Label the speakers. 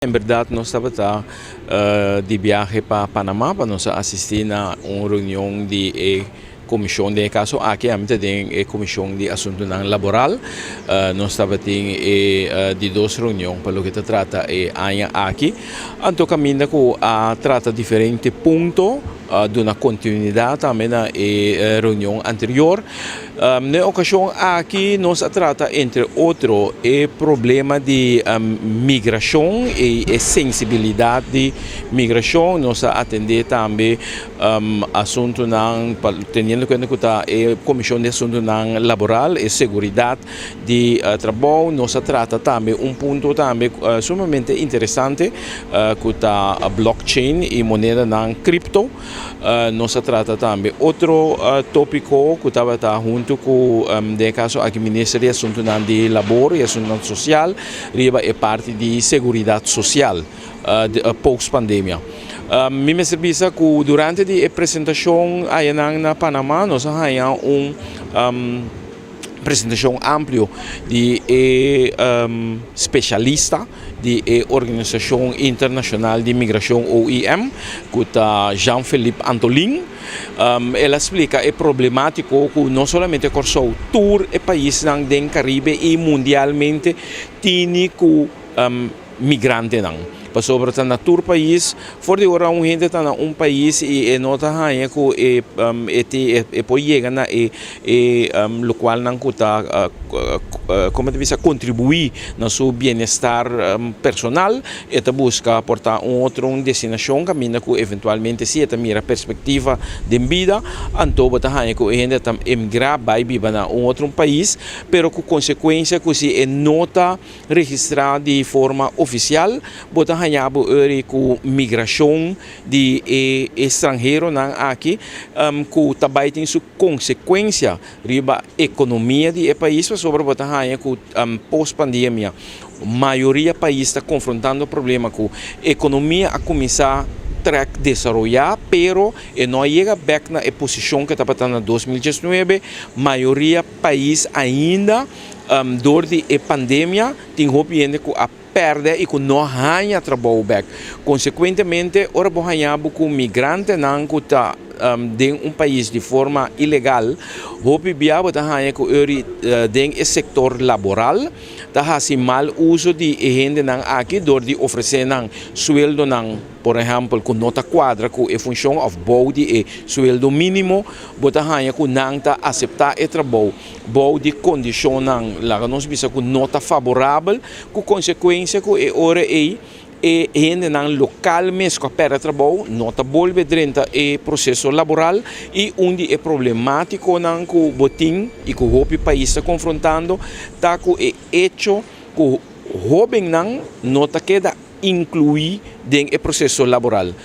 Speaker 1: En verdad, no estaba de viaje para Panamá para nos asistir a una reunión de comisión de caso aquí de comisión de asuntos laboral. No estaba de dos reuniones para lo que se trata aquí. Anto camina que trata diferentes puntos de una continuidad también a reunión anterior. Na ocasión aquí nos trata entre otros el problema de migración y sensibilidad de migración. Nos atende también asuntos teniendo en cuenta que la Comisión de Asuntos Laboral y Seguridad de Trabajo. Nos trata también un punto también sumamente interesante que la blockchain y moneda cripto. Nos trata también otro tópico que estaba junto con el caso aquí Ministerio de Asuntos de Labor y Asuntos Social, arriba es parte de seguridad social post pandemia. Me servicio que durante la presentación allá en Panamá nos hay presentación amplia de especialista de Organización Internacional de Migración OIM, que es Jean-Philippe Antolin. Él explica el problemático que no solamente corso tour el país del Caribe y mundialmente tiene que migrante para sobre el tour país, for de hora gente está en país y nota haya que pode llegar na lo cual não custa como devia contribuir na seu bem-estar personal e busca portar outra destinação caminha que eventualmente se mira perspectiva de vida então bota haya que gente tam emigrar vai viver na outro país, pero com consequência que se nota registrada de forma oficial bota hanhabo com migração de estrangeiro aqui que também tem sua consequência riba economia do país sobre botar hanha com pós pandemia maioria país está confrontando o problema com economia a começar track desenvolver, pero não chega back na posição que estava em 2019, maioria país ainda door de pandemia tem hopiende que a perde e que não ganha trabalho back. Consequentemente, ora bo hanhabo com migrante não que está de país de forma ilegal, hopi biabo da hanha que ori den sector laboral, da hasi mal uso de gente aqui door de oferecer sueldo por exemplo, com nota quadra, com a função of body e sueldo mínimo, bota hanha que não está aceitar o trabalho, body condição lá nós bisa com nota favorável, com consequência que é hora e gente local mesmo que perde trabalho, nota volve dentro do processo laboral e onde é problemático que o botim e que o país está confrontando, tá com o hecho que o jovem não nota queda incluir dentro do processo laboral.